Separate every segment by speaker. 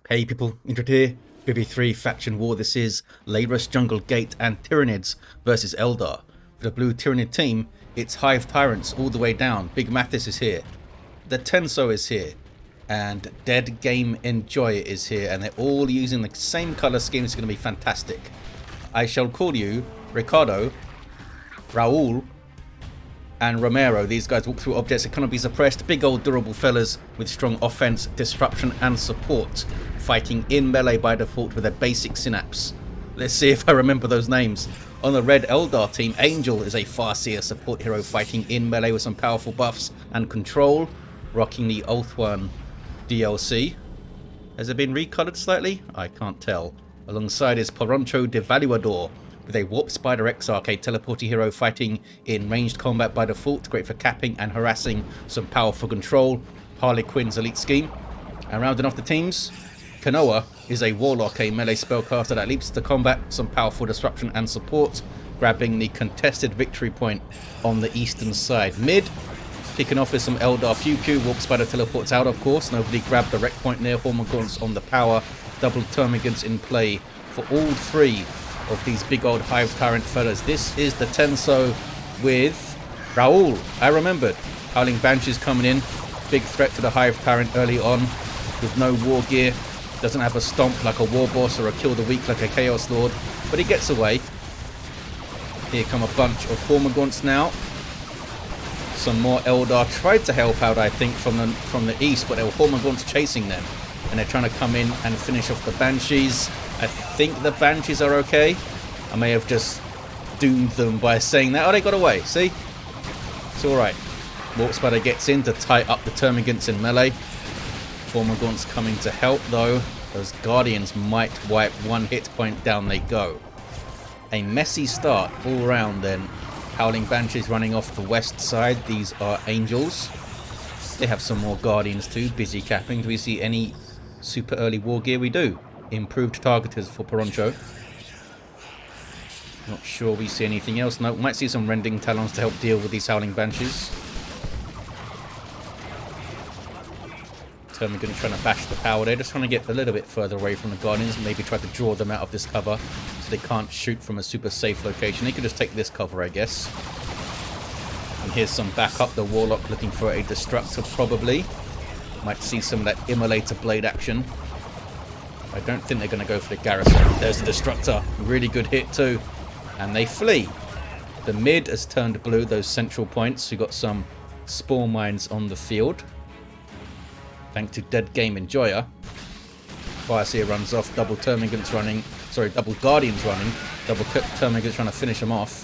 Speaker 1: Hey people, Indrid here. BB3 Faction War. This is Layris Jungle Gate and Tyranids versus Eldar. For the blue Tyranid team, it's Hive Tyrants all the way down. Big Mathis is here. The Tenso is here. And Dead Game Enjoyer is here. And they're all using the same colour scheme. It's going to be fantastic. I shall call you Ricardo, Raul, and Romero. These guys walk through objects that cannot be suppressed. Big old durable fellas with strong offense, disruption and support. Fighting in melee by default with a basic synapse. Let's see if I remember those names. On the red Eldar team, Angel is a Farseer support hero fighting in melee with some powerful buffs and control. Rocking the Oath One DLC. Has it been recolored slightly? I can't tell. Alongside is Peroncho Devaluador with a Warp Spider Exarch, a teleporty hero fighting in ranged combat by default, great for capping and harassing, some powerful control. Harley Quinn's elite scheme. And rounding off the teams, Kenoa is a Warlock, a melee spellcaster that leaps to combat, some powerful disruption and support, grabbing the contested victory point on the eastern side. Mid, kicking off with some Eldar Pew Pew, Warp Spider teleports out of course, nobody grabbed the wreck point near, Hormagaunts on the power, double Termagants in play for all three of these big old Hive Tyrant fellas. This is the Tenso with Raul. I remembered. Howling Banshees coming in. Big threat to the Hive Tyrant early on with no war gear. Doesn't have a stomp like a war boss or a kill the weak like a Chaos Lord. But he gets away. Here come a bunch of Hormagaunts now. Some more Eldar tried to help out, I think, from the east, but there were Hormagaunts chasing them. And they're trying to come in and finish off the Banshees. I think the Banshees are okay. I may have just doomed them by saying that. Oh, they got away. See? It's alright. Warp Spider gets in to tie up the Termagants in melee. Hormagaunts coming to help, though. Those Guardians might wipe one hit point. Down they go. A messy start all round then. Howling Banshees running off the west side. These are Angels. They have some more Guardians too. Busy capping. Do we see any super early war gear? We do. Improved targeters for Peroncho. Not sure we see anything else. No, we might see some Rending Talons to help deal with these Howling Banshees. Termagant trying to bash the power there. Just trying to get a little bit further away from the Guardians. Maybe try to draw them out of this cover so they can't shoot from a super safe location. They could just take this cover, I guess. And here's some backup. The Warlock looking for a Destructor, probably. Might see some of that Immolator Blade action. I don't think they're going to go for the Garrison. There's the Destructor. Really good hit too. And they flee. The mid has turned blue, those central points. We've got some Spore Mines on the field. Thanks to Dead Game Enjoyer. Farseer runs off. Double Termagants running. Sorry, double Guardians running. Double Termagants trying to finish them off.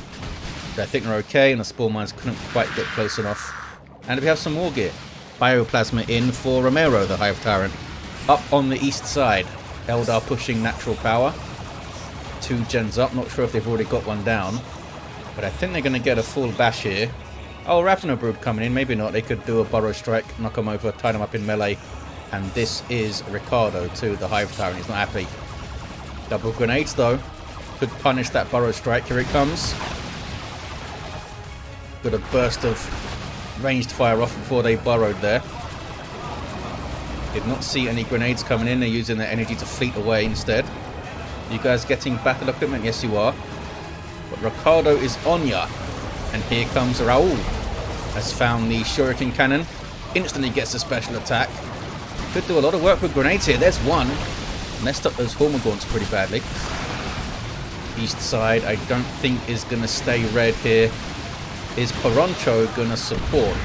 Speaker 1: But I think they're okay, and the Spore Mines couldn't quite get close enough. And we have some more gear. Bioplasma in for Romero, the Hive Tyrant. Up on the east side. Eldar pushing natural power. 2 gens up. Not sure if they've already got one down. But I think they're going to get a full bash here. Oh, Ravnabrood coming in. Maybe not. They could do a Burrow Strike, knock them over, tie them up in melee. And this is Ricardo too, the Hive Tyrant. He's not happy. Double grenades though. Could punish that Burrow Strike. Here it comes. Got a burst of ranged fire off before they burrowed there. Did not see any grenades coming in. They're using their energy to fleet away instead. You guys getting battle equipment? Yes, you are. But Ricardo is on ya. And here comes Raul. Has found the Shuriken Cannon. Instantly gets a special attack. Could do a lot of work with grenades here. There's one. Messed up those Hormagaunts pretty badly. East side, I don't think is going to stay red here. Is Peroncho going to support?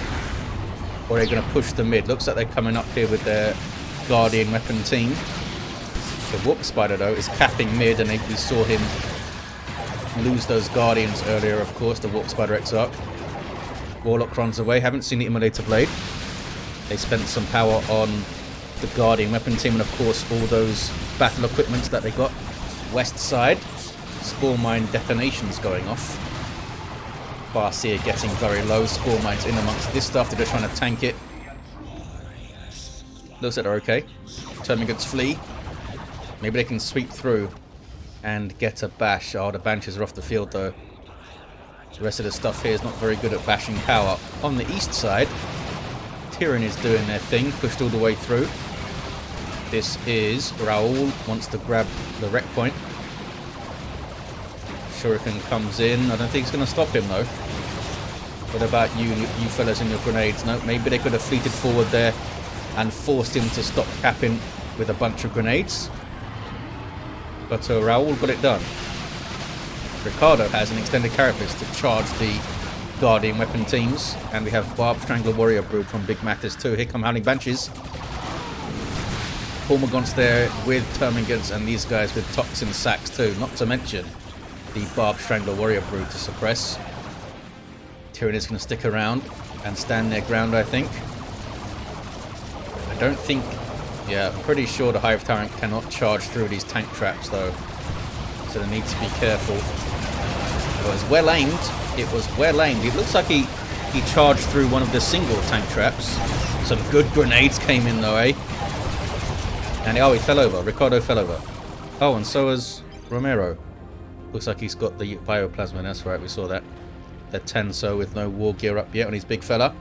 Speaker 1: Or are they going to push the mid? Looks like they're coming up here with their Guardian weapon team. The Warp Spider, though, is capping mid, and we saw him lose those Guardians earlier, of course, the Warp Spider Exarch. Warlock runs away. Haven't seen the Immolator Blade. They spent some power on the Guardian weapon team, and of course, all those battle equipments that they got. West side, Spore Mine detonations going off. Farseer getting very low. Spore Mines in amongst this stuff. They're just trying to tank it. Looks like they're okay. Termagants flee. Maybe they can sweep through and get a bash. Oh, the Banshees are off the field though. The rest of the stuff here is not very good at bashing power. On the east side, Tyranids doing their thing, pushed all the way through. This is Raoul, wants to grab the wreck point. Shuriken comes in. I don't think it's going to stop him though. What about you fellas and your grenades? No, maybe they could have fleeted forward there and forced him to stop capping with a bunch of grenades. But Raoul got it done. Ricardo has an extended carapace to charge the Guardian weapon teams. And we have Barb Strangler Warrior Brood from Big Mathis too. Here come Howling Banshees. Hormagaunts there with Termagants and these guys with Toxin Sacks too. Not to mention the Barb Strangler Warrior Brood to suppress. Tyranids going to stick around and stand their ground, I think. I don't think... Yeah, I'm pretty sure the Hive Tyrant cannot charge through these tank traps though. So they need to be careful. It was well aimed. It was well aimed. It looks like he charged through one of the single tank traps. Some good grenades came in though, eh? And he fell over. Ricardo fell over. Oh, and so has Romero. Looks like he's got the bioplasma. That's right, we saw that. The Tenso with no war gear up yet on his big fella.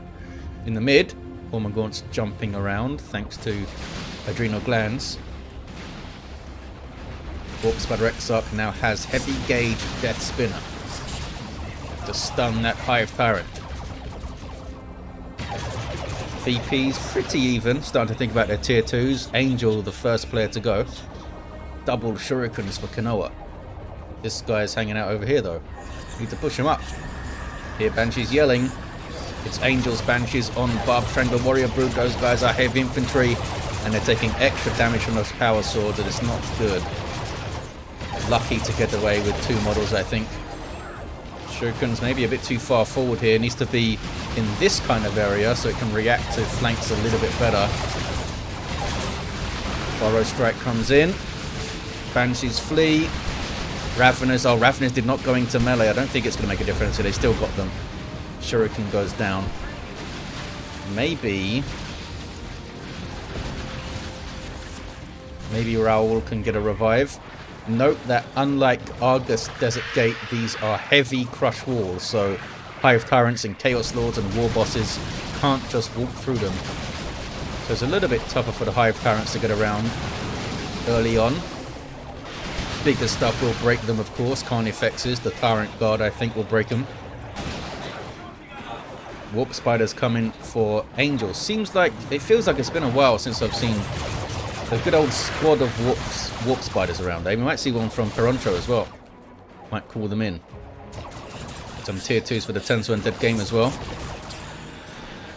Speaker 1: In the mid, Hormagaunts jumping around thanks to adrenal glands. Warp Spider Exarch now has heavy gauge Death Spinner to stun that Hive Tyrant. VP's pretty even, starting to think about their tier 2s. Angel, the first player to go. Double shurikens for Kenoa. This guy's hanging out over here though. Need to push him up. Here Banshee's yelling. It's Angel's Banshees on Barb Strangler Warrior Brood. Those guys are heavy infantry and they're taking extra damage from those power swords and it's not good. Lucky to get away with 2 models, I think. Shuriken's maybe a bit too far forward here. Needs to be in this kind of area so it can react to flanks a little bit better. Borrow Strike comes in. Banshees flee. Ravenous. Oh, Ravenous did not go into melee. I don't think it's going to make a difference. So they still got them. Shuriken goes down. Maybe Raoul can get a revive. Note that unlike Argus Desert Gate, these are heavy crush walls, so Hive Tyrants and Chaos Lords and War Bosses can't just walk through them. So it's a little bit tougher for the Hive Tyrants to get around early on. Bigger stuff will break them, of course. Carnifexes, the Tyrant Guard, I think, will break them. Warp Spiders coming for Angel. It feels like it's been a while since I've seen a good old squad of warp spiders around. We might see one from Peroncho as well. Might call them in. Some tier 2s for the Tenso and Dead Game as well.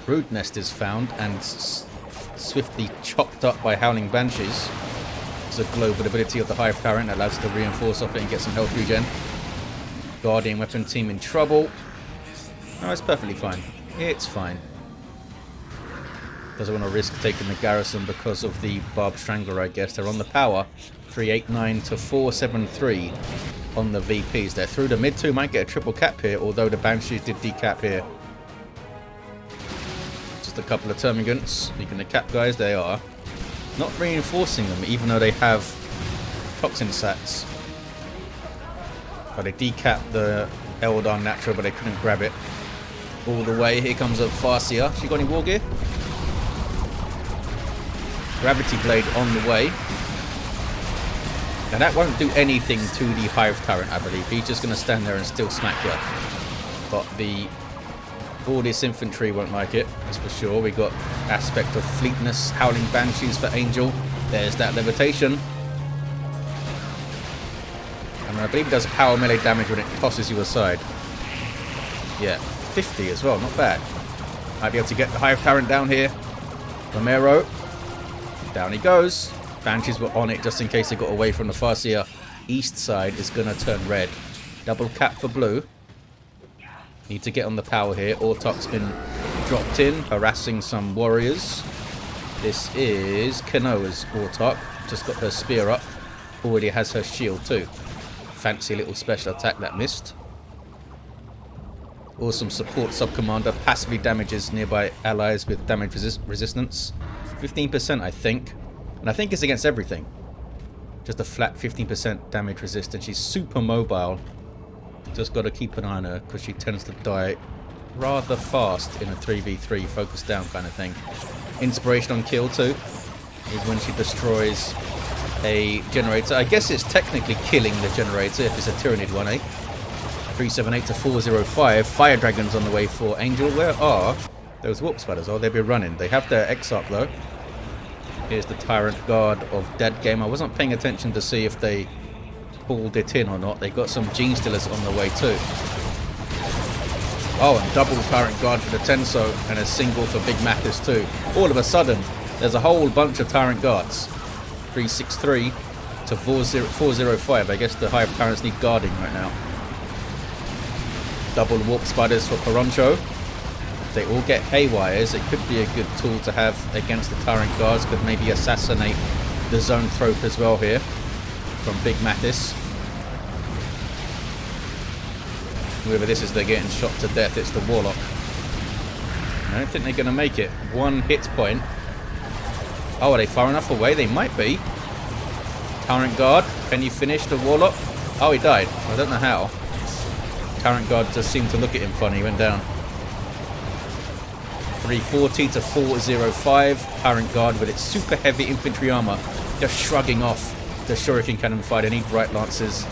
Speaker 1: Brood Nest is found and swiftly chopped up by Howling Banshees. It's a global ability of the Hive Tyrant that allows us to reinforce off it and get some health regen. Guardian weapon team in trouble. No, it's perfectly fine. It's fine. Doesn't want to risk taking the garrison because of the Barb Strangler, I guess. They're on the power. 389 to 473 on the VPs. They're through the mid 2. Might get a triple cap here, although the Banshees did decap here. Just a couple of Termagants. You can decap guys, they are. Not reinforcing them, even though they have Toxin Sacks. But they decapped the Eldar Natural, but they couldn't grab it all the way. Here comes a Farseer. She got any war gear? Gravity Blade on the way. Now that won't do anything to the Hive Tyrant, I believe. He's just going to stand there and still smack you. But all this infantry won't like it, that's for sure. We got aspect of fleetness, Howling Banshees for Angel. There's that levitation. And I believe it does power melee damage when it tosses you aside. Yeah, 50 as well, not bad. Might be able to get the Hive Tyrant down here. Romero. Down he goes. Banshees were on it just in case they got away from the Farseer. East side is going to turn red. Double cap for blue. Need to get on the power here. Autarch's been dropped in, harassing some warriors. This is Kenoa's Autarch. Just got her spear up. Already has her shield too. Fancy little special attack that missed. Awesome support sub-commander. Passively damages nearby allies with damage resistance. 15%, I think. And I think it's against everything. Just a flat 15% damage resistance. She's super mobile. Just got to keep an eye on her because she tends to die rather fast in a 3v3 focus down kind of thing. Inspiration on kill too. even when she destroys a generator. I guess it's technically killing the generator if it's a Tyranid one, eh? 378 to 405. Fire dragons on the way for Angel. Where are those warp spiders? Oh, they'll be running. They have their Exarch though. Here's the Tyrant Guard of Dead Game. I wasn't paying attention to see if they pulled it in or not. They got some Gene Stealers on the way too. Oh, and double Tyrant Guard for the Tenso and a single for Big Mathis too. All of a sudden, there's a whole bunch of Tyrant Guards. 363 to 405. I guess the Hive Tyrants need guarding right now. Double Warp Spiders for Peroncho. If they all get Haywires, it could be a good tool to have against the Tyrant Guards. Could maybe assassinate the Zone Thrope as well here from Big Mathis. Whoever this is, they're getting shot to death. It's the Warlock. I don't think they're going to make it. 1 hit point. Oh, are they far enough away? They might be. Tyrant Guard, can you finish the Warlock? Oh, he died. I don't know how. Tyrant Guard just seemed to look at him funny. He went down. 340 to 405. Tyrant Guard with its super heavy infantry armor just shrugging off the Shuriken Cannon fire. They need Bright Lances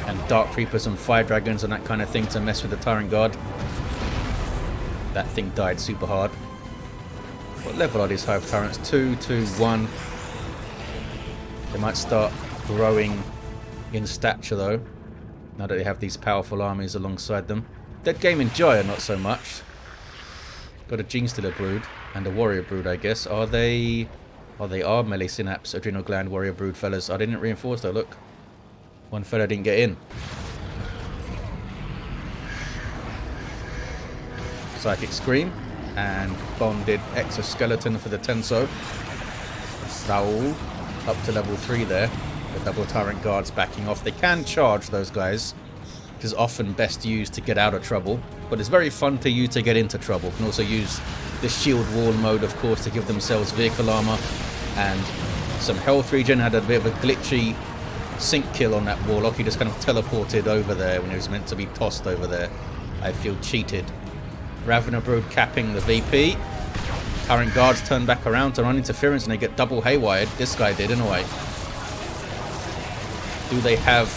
Speaker 1: and Dark Creepers and Fire Dragons and that kind of thing to mess with the Tyrant Guard. That thing died super hard. What level are these Hive Tyrants? 2, 2, 1. They might start growing in stature though, now that they have these powerful armies alongside them. Dead Game and Jaya not so much. Got a Gene Stealer Brood and a Warrior Brood, I guess. Are they... Oh, they are Melee Synapse, Adrenal Gland, Warrior Brood fellas. I didn't reinforce though, look. One fella didn't get in. Psychic Scream and Bonded Exoskeleton for the Tenso. Raoul up to level 3 there. The double Tyrant Guards backing off. They can charge those guys, which is often best used to get out of trouble, but it's very fun to use to get into trouble. You can also use the shield wall mode, of course, to give themselves vehicle armor and some health regen. Had a bit of a glitchy sync kill on that Warlock. He just kind of teleported over there when he was meant to be tossed over there. I feel cheated. Ravener Brood capping the VP. Tyrant Guards turn back around to run interference and they get double haywired. This guy did anyway. Do they have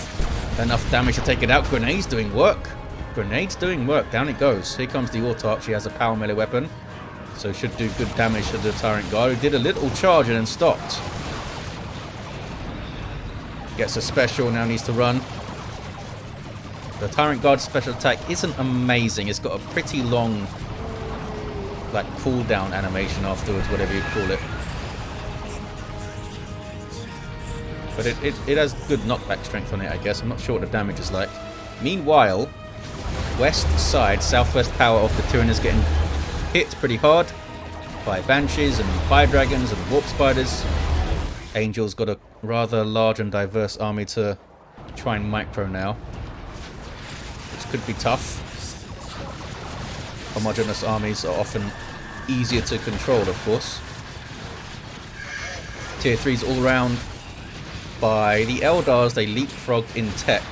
Speaker 1: enough damage to take it out? Grenades doing work. Grenades doing work. Down it goes. Here comes the Autarch. She has a power melee weapon, so should do good damage to the Tyrant Guard, who did a little charge and then stopped. Gets a special, now needs to run. The Tyrant Guard special attack isn't amazing. It's got a pretty long like cooldown animation afterwards, whatever you call it. But it has good knockback strength on it, I guess. I'm not sure what the damage is like. Meanwhile, west side, southwest power of the Tyranids getting hit pretty hard by Banshees and Fire Dragons and Warp Spiders. Angel's got a rather large and diverse army to try and micro now, which could be tough. Homogeneous armies are often easier to control, of course. Tier 3s all round by the Eldars. They leapfrogged in tech.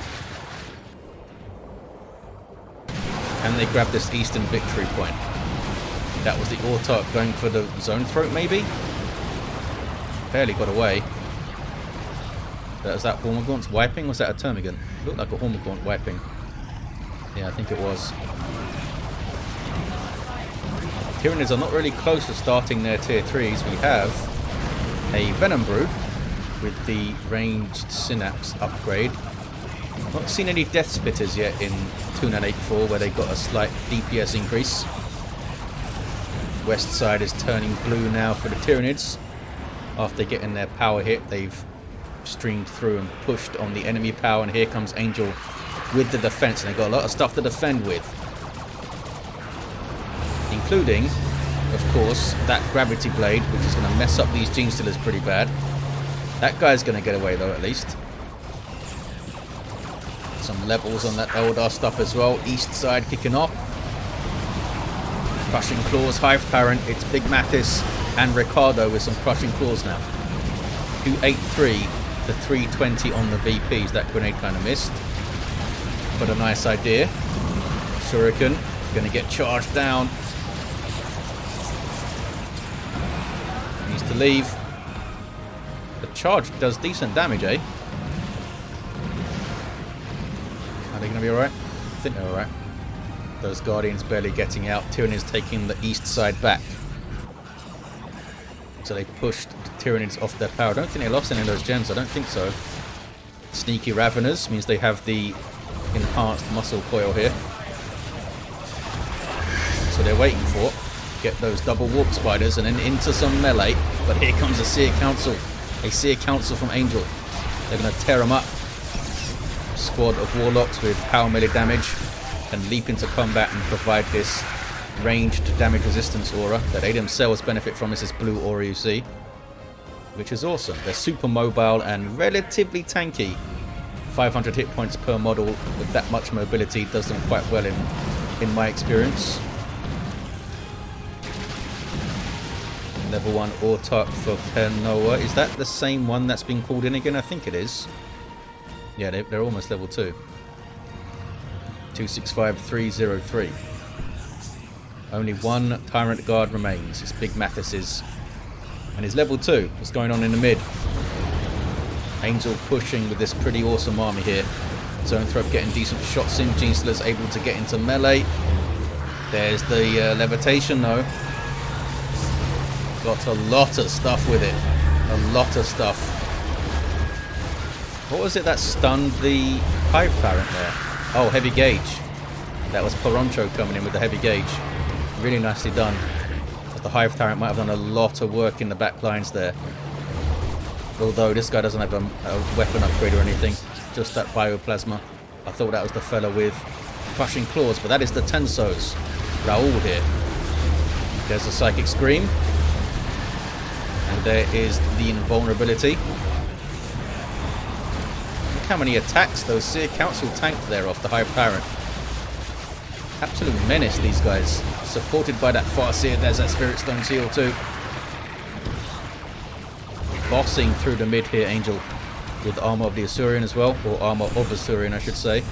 Speaker 1: And they grabbed this eastern victory point. That was the Autarch going for the Zone Throat, maybe? Barely got away. Was that Hormigaunt wiping? Was that a Termagant? Looked like a Hormigaunt wiping. Yeah, I think it was. Tyranids are not really close to starting their tier 3s. We have a Venom Brood with the ranged Synapse upgrade. Not seen any Death Spitters yet in 2984, where they got a slight DPS increase. West side is turning blue now for the Tyranids. After getting their power hit, they've streamed through and pushed on the enemy power, and here comes Angel with the defense, and they've got a lot of stuff to defend with, including, of course, that Gravity Blade, which is going to mess up these Gene Stealers pretty bad. That guy's going to get away though, at least. Some levels on that Eldar stuff as well. East side kicking off. Crushing Claws, Hive Tyrant, it's Big Mathis and Ricardo with some Crushing Claws now. 283 to 320 on the VPs. That grenade kind of missed, but a nice idea. Shuriken going to get charged down. needs to leave. The charge does decent damage, eh? Are they going to be alright? I think they're alright. Those Guardians barely getting out. Tyranids taking the east side back. So they pushed the Tyranids off their power. I don't think they lost any of those gens. I don't think so. Sneaky Raveners means they have the enhanced muscle coil here. So they're waiting for. Get those double warp spiders and then into some melee. But here comes a Seer Council. A Seer Council from Angel. They're going to tear them up. Squad of Warlocks with power melee damage. And leap into combat and provide this ranged damage resistance aura that they themselves benefit from. This is blue aura you see, which is awesome. They're super mobile and relatively tanky. 500 hit points per model with that much mobility does them quite well in my experience. Level 1 Autarch for Kenoa. Is that the same one that's been called in again? I think it is. Yeah, they're almost level 2. 265303. Only one Tyrant Guard remains. It's Big Mathis. And he's level 2. What's going on in the mid? Angel pushing with this pretty awesome army here. Zone Thrope getting decent shots in. Genestealer's able to get into melee. There's the levitation though. Got a lot of stuff with it. A lot of stuff. What was it that stunned the Hive Tyrant there? Oh, heavy gauge. That was Peroncho coming in with the heavy gauge. Really nicely done. But the Hive Tyrant might have done a lot of work in the back lines there. Although this guy doesn't have a weapon upgrade or anything. Just that bioplasma. I thought that was the fella with crushing claws, but that is the Tenso's. Raoul here. There's a Psychic Scream. And there is the invulnerability. Look how many attacks those Seer Council tanked there off the Hive Tyrant. Absolute menace, these guys. Supported by that Farseer. There's that Spirit Stone Seal too. Bossing through the mid here, Angel. With Armor of the Asuryan as well. Or Armor of Asuryan, I should say.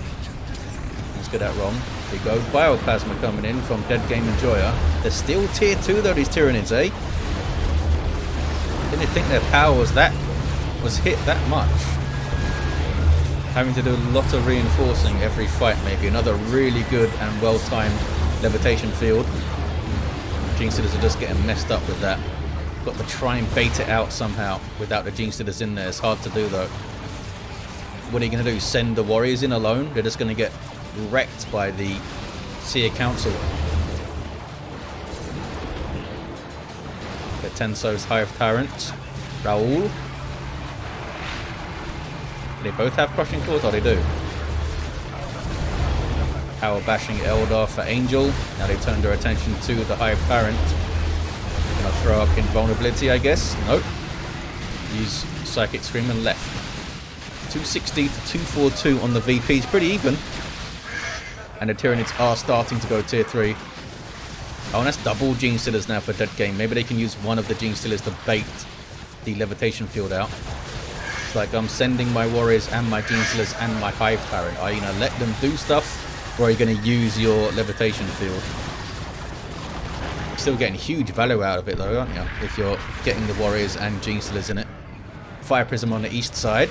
Speaker 1: Let's get that wrong. There we go. Bioplasma coming in from Dead Game Enjoyer. They're still tier 2 though, these Tyranids, eh? Didn't think their power was hit that much. Having to do a lot of reinforcing every fight maybe. Another really good and well-timed levitation field. Genestealers are just getting messed up with that. Got to try and bait it out somehow without the Genestealers in there. It's hard to do though. What are you going to do? Send the warriors in alone? They're just going to get wrecked by the Seer Council. The Tenso's Hive Tyrant. Raoul. They both have crushing claws? Oh, they do. Power bashing Eldar for Angel. Now they turn their attention to the Hive Tyrant. They're going to throw up invulnerability, I guess. Nope. Use Psychic Scream and left. 260 to 242 on the VP. It's pretty even. And the Tyranids are starting to go tier 3. Oh, and that's double Genestealers now for Dead Game. Maybe they can use one of the Genestealers to bait the levitation field out. It's like I'm sending my warriors and my Genestealers and my Hive Tyrant. Are you going to let them do stuff, or are you going to use your levitation field? You're still getting huge value out of it though, aren't you? If you're getting the warriors and Genestealers in it. Fire Prism on the east side.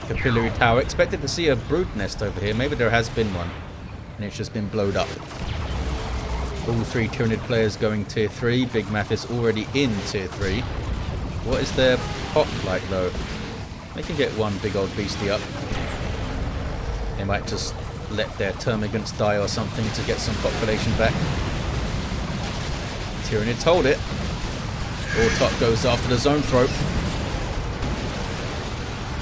Speaker 1: Capillary Tower. Expected to see a brood nest over here. Maybe there has been one, and it's just been blowed up. All 3 Tyranid players going tier 3. Big Mathis already in tier 3. What is their pop like though? They can get one big old beastie up. They might just let their termagants die or something to get some population back. Tyranids hold it. Autarch goes after the Zone Thrope.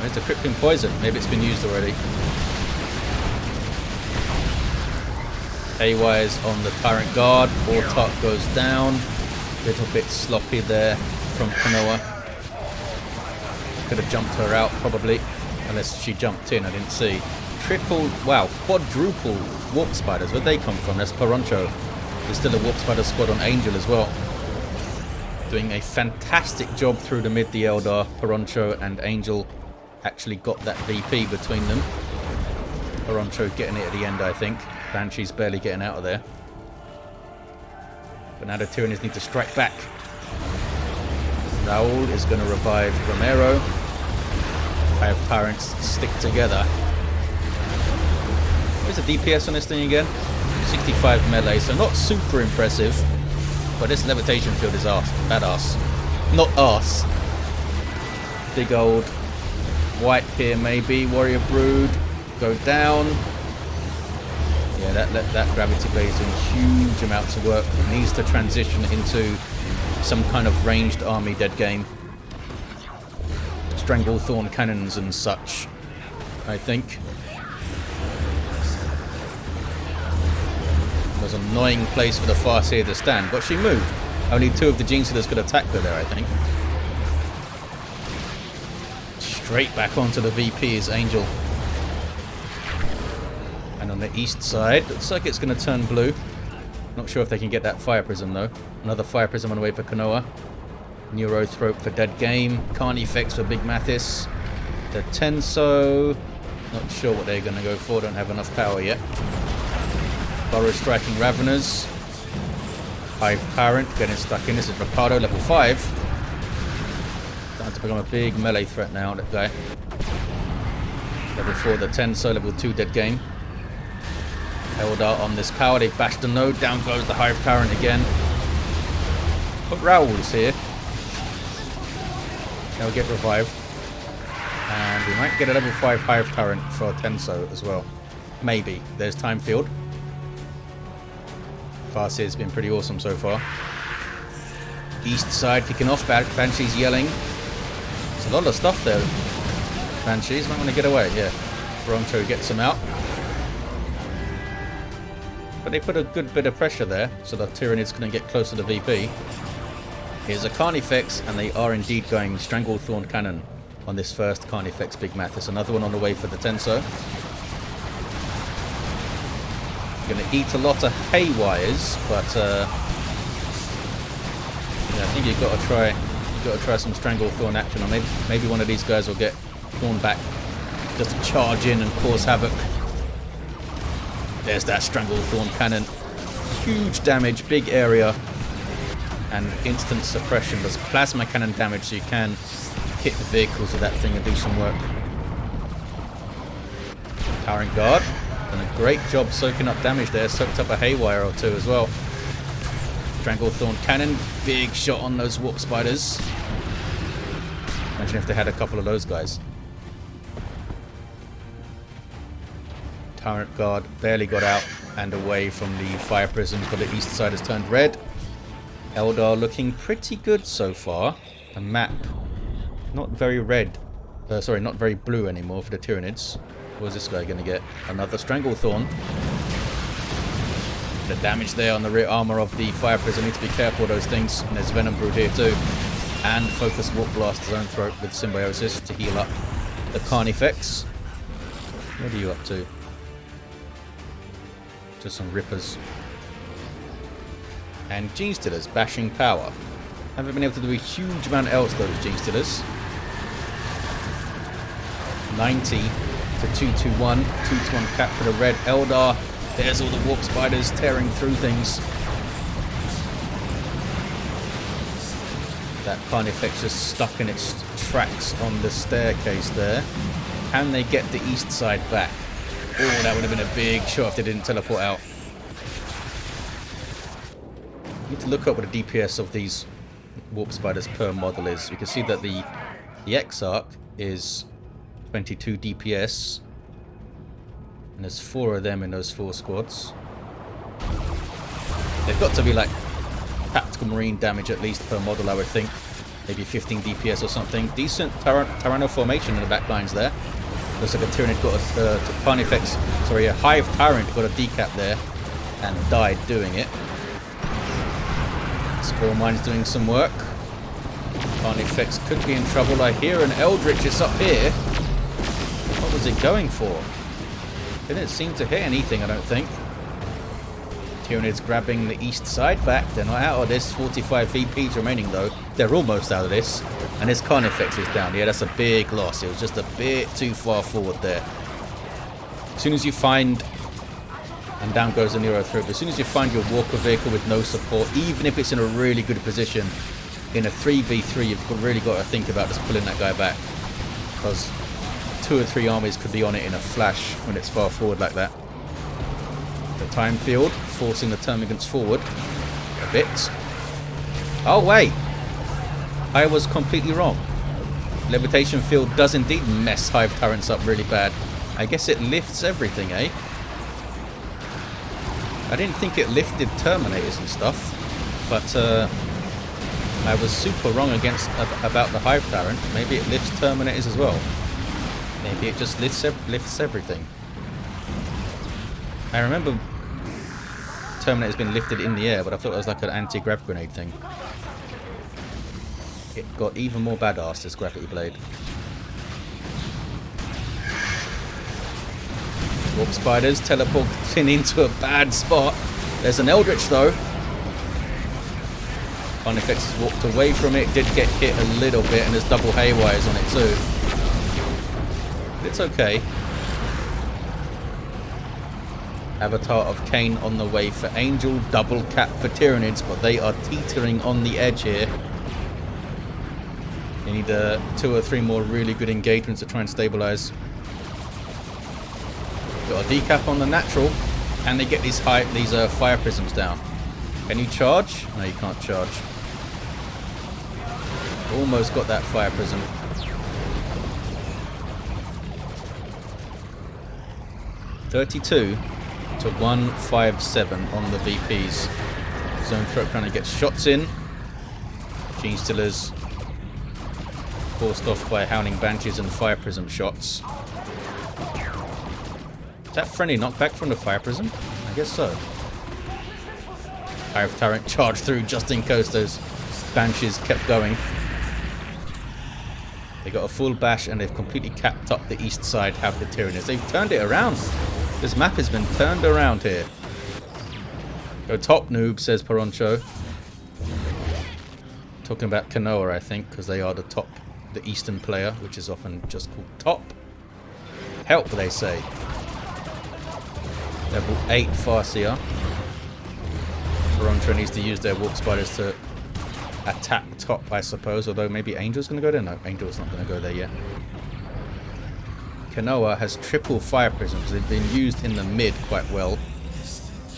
Speaker 1: There's the Crippling Poison. Maybe it's been used already. Haywires on the Tyrant Guard. Autarch goes down. Little bit sloppy there from Kenoa. Could have jumped her out probably. Unless she jumped in, I didn't see. Quadruple Warp Spiders. Where'd they come from? That's Peroncho. There's still a Warp Spider squad on Angel as well. Doing a fantastic job through the mid. The Eldar, Peroncho and Angel actually got that VP between them. Peroncho getting it at the end, I think. Banshee's barely getting out of there. But now the Tyranids need to strike back. Raul is going to revive Romero. Hive Tyrants stick together. Where's the DPS on this thing again? 65 melee, so not super impressive. But this levitation field is badass. Not arse. Big old white here maybe. Warrior Brood. Go down. Yeah, that gravity blade is doing huge amounts of work. It needs to transition into some kind of ranged army dead game. Stranglethorn cannons and such, I think. It was an annoying place for the Farseer to stand, but she moved. Only 2 of the Genestealers could attack her there, I think. Straight back onto the VP is Angel. And on the east side, looks like it's going to turn blue. Not sure if they can get that Fire Prism though. Another Fire Prism on the way for Kenoa. Neurothrope for Dead Game. Carnifex for Big Mathis. The Tenso. Not sure what they're going to go for. Don't have enough power yet. Burrow Striking Raveners. Hive Tyrant getting stuck in. This is Ricardo, level 5. Starting to become a big melee threat now, that guy. Level 4 the Tenso, level 2 Dead Game. Eldar on this power, they bashed the node, down goes the Hive Tyrant again. But Raul's here. They'll get revived. And we might get a level 5 Hive Tyrant for Tenso as well. Maybe. There's Time Field. Farseer's been pretty awesome so far. East side kicking off, Banshee's yelling. There's a lot of stuff there. Banshees might want to get away, yeah. Peroncho gets them out. But they put a good bit of pressure there, so the Tyranids couldn't get close to the VP. Here's a Carnifex, and they are indeed going Stranglethorn Cannon on this first Carnifex Big Mathis. Another one on the way for the Tenso. Going to eat a lot of haywires, but yeah, I think you've got to try some Stranglethorn action, or maybe one of these guys will get thrown back just to charge in and cause havoc. There's that Stranglethorn Cannon. Huge damage, big area, and instant suppression. There's plasma cannon damage, so you can hit the vehicles with that thing and do some work. Tyrant Guard, done a great job soaking up damage there. Soaked up a haywire or 2 as well. Stranglethorn Cannon, big shot on those warp spiders. Imagine if they had a couple of those guys. Tyrant Guard barely got out and away from the Fire Prisms, but the east side has turned red. Eldar looking pretty good so far. The map, not very red. Sorry, not very blue anymore for the Tyranids. What is this guy going to get? Another Stranglethorn. The damage there on the rear armor of the Fire Prism. Need to be careful of those things. And there's Venom Brood here too. And Focus Warp Blast his own throat with Symbiosis to heal up the Carnifex. What are you up to? Just some rippers. And Genestealers bashing power. Haven't been able to do a huge amount else, those Genestealers. 90 to 221. 221 cap for the red Eldar. There's all the warp spiders tearing through things. That Carnifex just stuck in its tracks on the staircase there. Can they get the east side back? Oh, that would have been a big shot if they didn't teleport out. Need to look up what the DPS of these warp spiders per model is. You can see that the Exarch is 22 DPS. And there's 4 of them in those 4 squads. They've got to be like tactical marine damage at least per model, I would think. Maybe 15 DPS or something. Decent Tyranno formation in the back lines there. Looks like a Tyranid got a Carnifex, sorry, a Hive Tyrant got a decap there and died doing it. Spore Mine's doing some work. Carnifex could be in trouble. I hear an Eldritch is up here. What was it going for? Didn't seem to hit anything, I don't think. Tyranids grabbing the east side back. They're not out of this. 45 VPs remaining though. They're almost out of this. And his Carnifex is down. Yeah, that's a big loss. It was just a bit too far forward there. As soon as you find... And down goes the Neurothrope. As soon as you find your walker vehicle with no support, even if it's in a really good position, in a 3v3, you've really got to think about just pulling that guy back, because 2 or 3 armies could be on it in a flash when it's far forward like that. The time field forcing the termagants forward a bit. Oh wait, I was completely wrong. Levitation field does indeed mess Hive Tyrants up really bad. I guess it lifts everything, eh? I didn't think it lifted Terminators and stuff, but I was super wrong about the Hive Tyrant. Maybe it lifts Terminators as well. Maybe it just lifts everything. I remember Terminator's been lifted in the air, but I thought it was like an anti-grav grenade thing. It got even more badass, this gravity blade. Warp spiders teleporting into a bad spot. There's an Eldritch though. Carnifex has walked away from it, did get hit a little bit, and there's double haywires on it too. But it's okay. Avatar of Cain on the way for Angel, double cap for Tyranids, but they are teetering on the edge here. They need 2 or 3 more really good engagements to try and stabilize. Got a decap on the natural. Can they get these fire prisms down? Can you charge? No, you can't charge. Almost got that fire prism. $32 to 157 on the VPs. Zone Threat trying to get shots in. Gene Stealers forced off by Howling Banshees and Fire Prism shots. Is that friendly knockback from the Fire Prism? I guess so. Hive Tyrant charged through just in case those Banshees kept going. They got a full bash and they've completely capped up the east side, have the Tyranids. They've turned it around. This map has been turned around here. Go top, noob, says Peroncho. Talking about Kenoa, I think, because they are the top, the eastern player, which is often just called top. Help, they say. Level 8 Farseer. Peroncho needs to use their Warp Spiders to attack top, I suppose, although maybe Angel's going to go there? No, Angel's not going to go there yet. Kenoa has triple Fire Prisms. They've been used in the mid quite well,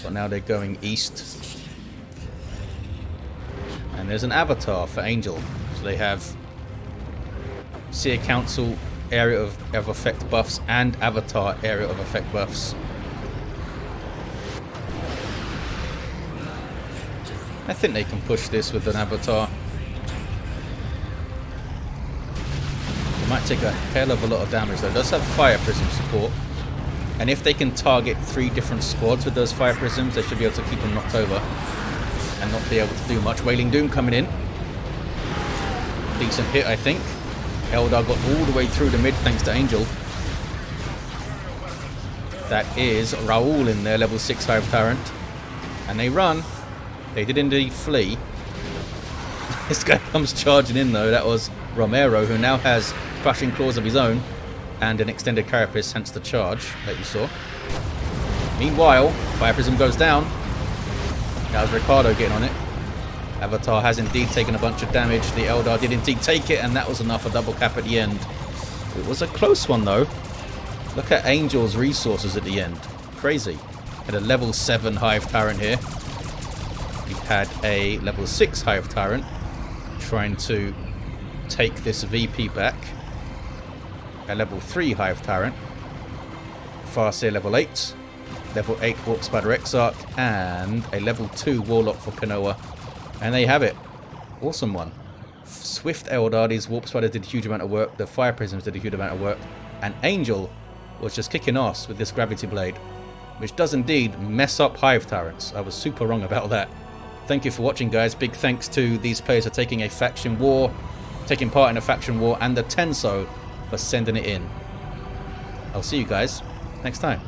Speaker 1: but now they're going east. And there's an Avatar for Angel. So they have Seer Council area of effect buffs and Avatar area of effect buffs. I think they can push this with an Avatar. It might take a hell of a lot of damage though. It does have Fire Prism support. And if they can target 3 different squads with those Fire Prisms, they should be able to keep them knocked over. And not be able to do much. Wailing Doom coming in. Decent hit, I think. Eldar got all the way through the mid thanks to Angel. That is Raoul in there, level 6 Hive Tyrant. And they run. They did indeed flee. This guy comes charging in though. That was Romero, who now has Crushing Claws of his own and an extended carapace, hence the charge that you saw. Meanwhile, Fire Prism goes down. That was Ricardo getting on it. Avatar has indeed taken a bunch of damage. The Eldar did indeed take it, and that was enough for double cap at the end. It was a close one though. Look at Angel's resources at the end. Crazy. Had a level 7 Hive Tyrant here. We had a level 6 Hive Tyrant trying to take this VP back. A level 3 Hive Tyrant. Farseer level 8. Level 8 Warp Spider Exarch. And a level 2 Warlock for Kenoa. And there you have it. Awesome one. Swift Eldar, these Warp Spiders did a huge amount of work. The Fire Prisms did a huge amount of work. And Angel was just kicking ass with this Gravity Blade, which does indeed mess up Hive Tyrants. I was super wrong about that. Thank you for watching, guys. Big thanks to these players for taking part in a faction war, and the Tenso for sending it in. I'll see you guys next time.